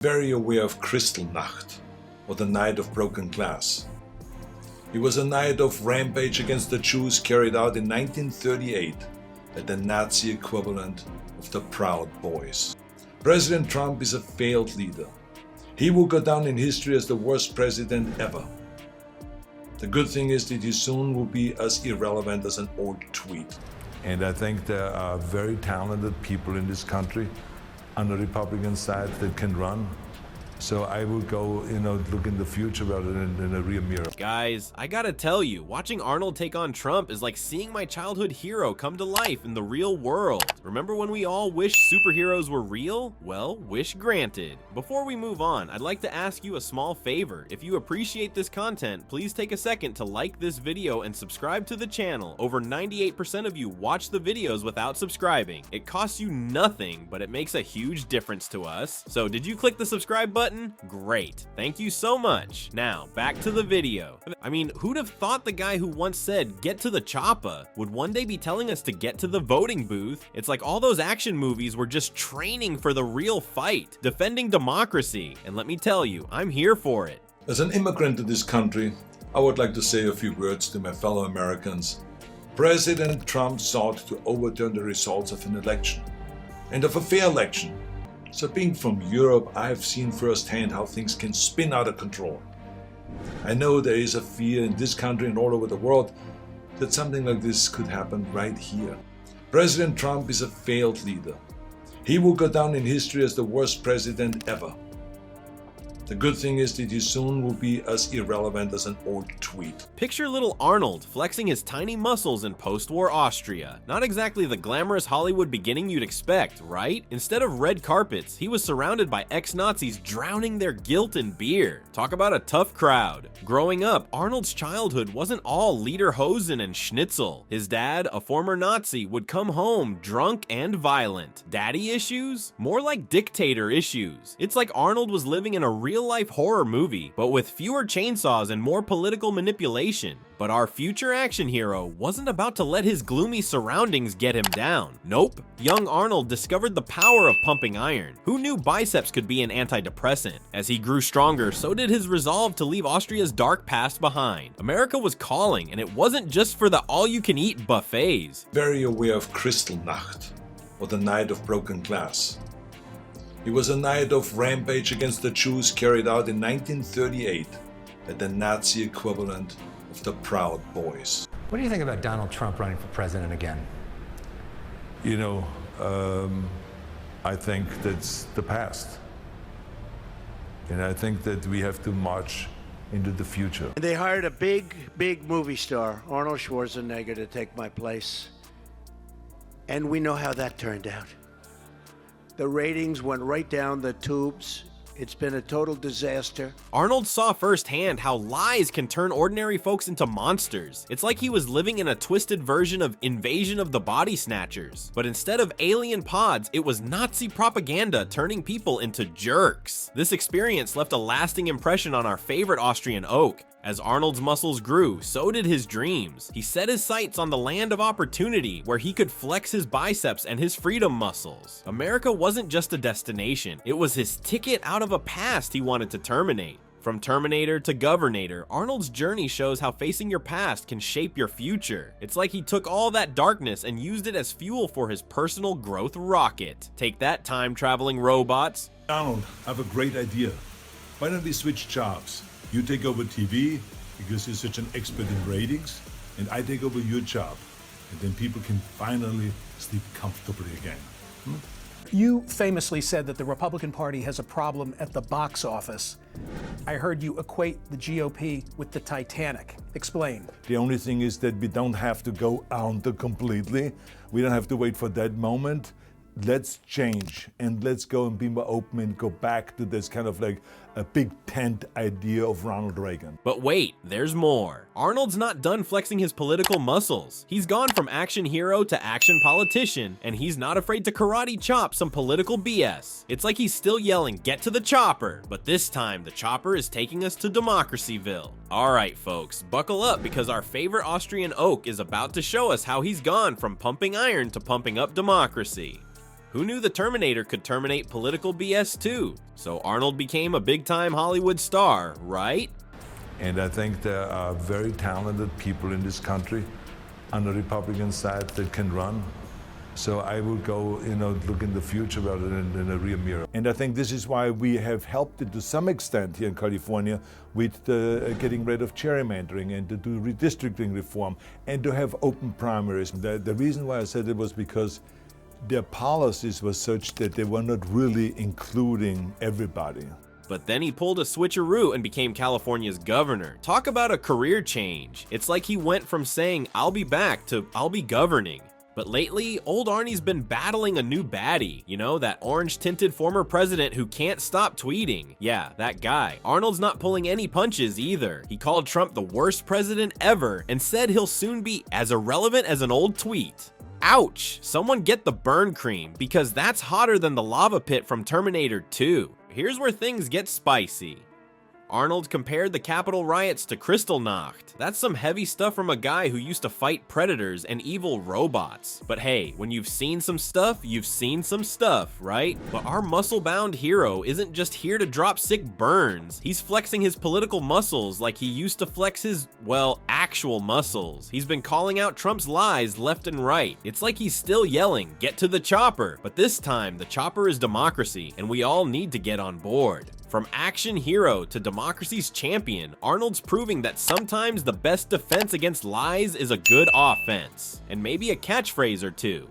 very aware of Kristallnacht, or the Night of Broken Glass. It was a night of rampage against the Jews carried out in 1938 at the Nazi equivalent of the Proud Boys. President Trump is a failed leader. He will go down in history as the worst president ever. The good thing is that he soon will be as irrelevant as an old tweet. And I think there are very talented people in this country on the Republican side that can run. So I will go, look in the future rather than in a rear mirror. Guys, I gotta tell you, watching Arnold take on Trump is like seeing my childhood hero come to life in the real world. Remember when we all wished superheroes were real? Well, wish granted. Before we move on, I'd like to ask you a small favor. If you appreciate this content, please take a second to like this video and subscribe to the channel. Over 98% of you watch the videos without subscribing. It costs you nothing, but it makes a huge difference to us. So did you click the subscribe button? Great. Thank you so much. Now, back to the video. I mean, who'd have thought the guy who once said, "Get to the choppa," would one day be telling us to get to the voting booth? It's like all those action movies were just training for the real fight, defending democracy. And let me tell you, I'm here for it. As an immigrant to this country, I would like to say a few words to my fellow Americans. President Trump sought to overturn the results of an election, and of a fair election. So being from Europe, I have seen firsthand how things can spin out of control. I know there is a fear in this country and all over the world that something like this could happen right here. President Trump is a failed leader. He will go down in history as the worst president ever. The good thing is that he soon will be as irrelevant as an old tweet. Picture little Arnold flexing his tiny muscles in post-war Austria. Not exactly the glamorous Hollywood beginning you'd expect, right? Instead of red carpets, he was surrounded by ex-Nazis drowning their guilt in beer. Talk about a tough crowd. Growing up, Arnold's childhood wasn't all lederhosen and schnitzel. His dad, a former Nazi, would come home drunk and violent. Daddy issues? More like dictator issues. It's like Arnold was living in a real-life horror movie, but with fewer chainsaws and more political manipulation. But our future action hero wasn't about to let his gloomy surroundings get him down. Nope. Young Arnold discovered the power of pumping iron. Who knew biceps could be an antidepressant? As he grew stronger, so did his resolve to leave Austria's dark past behind. America was calling, and it wasn't just for the all-you-can-eat buffets. Very aware of Kristallnacht, or the Night of Broken Glass. It was a night of rampage against the Jews carried out in 1938 at the Nazi equivalent of the Proud Boys. What do you think about Donald Trump running for president again? I think that's the past. And I think that we have to march into the future. They hired a big movie star, Arnold Schwarzenegger, to take my place. And we know how that turned out. The ratings went right down the tubes. It's been a total disaster. Arnold saw firsthand how lies can turn ordinary folks into monsters. It's like he was living in a twisted version of Invasion of the Body Snatchers. But instead of alien pods, it was Nazi propaganda turning people into jerks. This experience left a lasting impression on our favorite Austrian oak. As Arnold's muscles grew, so did his dreams. He set his sights on the land of opportunity where he could flex his biceps and his freedom muscles. America wasn't just a destination, it was his ticket out of a past he wanted to terminate. From Terminator to Governator, Arnold's journey shows how facing your past can shape your future. It's like he took all that darkness and used it as fuel for his personal growth rocket. Take that, time-traveling robots. Arnold, I have a great idea. Why don't we switch jobs? You take over TV, because you're such an expert in ratings, and I take over your job. And then people can finally sleep comfortably again. You famously said that the Republican Party has a problem at the box office. I heard you equate the GOP with the Titanic. Explain. The only thing is that we don't have to go under completely. We don't have to wait for that moment. Let's change and let's go and be more open and go back to this kind of like a big tent idea of Ronald Reagan. But wait, there's more. Arnold's not done flexing his political muscles. He's gone from action hero to action politician, and he's not afraid to karate chop some political BS. It's like he's still yelling, "Get to the chopper," but this time the chopper is taking us to Democracyville. Alright folks, buckle up because our favorite Austrian oak is about to show us how he's gone from pumping iron to pumping up democracy. Who knew the Terminator could terminate political BS too? So Arnold became a big-time Hollywood star, right? And I think there are very talented people in this country on the Republican side that can run. So I will go, look in the future rather than in a rear mirror. And I think this is why we have helped it to some extent here in California with getting rid of gerrymandering and to do redistricting reform and to have open primaries. The reason why I said it was because their policies were such that they were not really including everybody. But then he pulled a switcheroo and became California's governor. Talk about a career change. It's like he went from saying, "I'll be back" to "I'll be governing." But lately, old Arnie's been battling a new baddie. You know, that orange-tinted former president who can't stop tweeting. Yeah, that guy. Arnold's not pulling any punches either. He called Trump the worst president ever and said he'll soon be as irrelevant as an old tweet. Ouch! Someone get the burn cream, because that's hotter than the lava pit from Terminator 2. Here's where things get spicy. Arnold compared the Capitol riots to Kristallnacht. That's some heavy stuff from a guy who used to fight predators and evil robots. But hey, when you've seen some stuff, you've seen some stuff, right? But our muscle-bound hero isn't just here to drop sick burns. He's flexing his political muscles like he used to flex his, well, actual muscles. He's been calling out Trump's lies left and right. It's like he's still yelling, "Get to the chopper." But this time, the chopper is democracy, and we all need to get on board. From action hero to democracy's champion, Arnold's proving that sometimes the best defense against lies is a good offense, and maybe a catchphrase or two.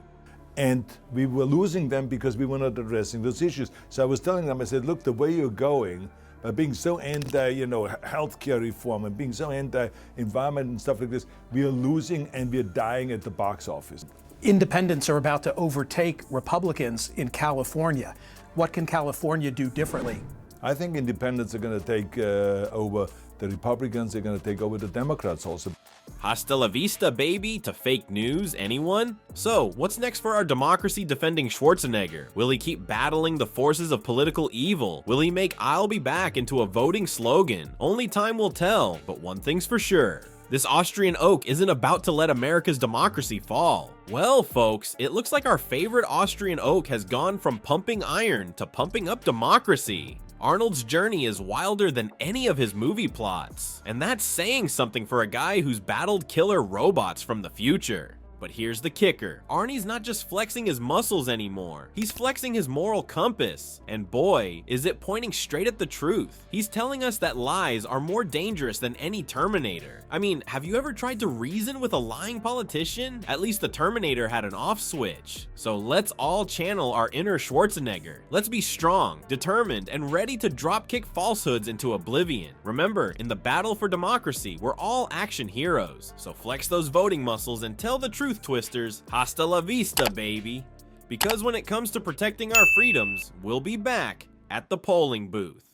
And we were losing them because we were not addressing those issues. So I was telling them, I said, look, the way you're going, by being so anti, healthcare reform and being so anti-environment and stuff like this, we are losing and we are dying at the box office. Independents are about to overtake Republicans in California. What can California do differently? I think independents are going to take over the Republicans, they're going to take over the Democrats also. Hasta la vista, baby, to fake news, anyone? So, what's next for our democracy-defending Schwarzenegger? Will he keep battling the forces of political evil? Will he make "I'll be back" into a voting slogan? Only time will tell, but one thing's for sure. This Austrian oak isn't about to let America's democracy fall. Well, folks, it looks like our favorite Austrian oak has gone from pumping iron to pumping up democracy. Arnold's journey is wilder than any of his movie plots, and that's saying something for a guy who's battled killer robots from the future. But here's the kicker. Arnie's not just flexing his muscles anymore. He's flexing his moral compass. And boy, is it pointing straight at the truth. He's telling us that lies are more dangerous than any Terminator. I mean, have you ever tried to reason with a lying politician? At least the Terminator had an off switch. So let's all channel our inner Schwarzenegger. Let's be strong, determined, and ready to dropkick falsehoods into oblivion. Remember, in the battle for democracy, we're all action heroes. So flex those voting muscles and tell the truth, twisters. Hasta la vista, baby. Because when it comes to protecting our freedoms, we'll be back at the polling booth.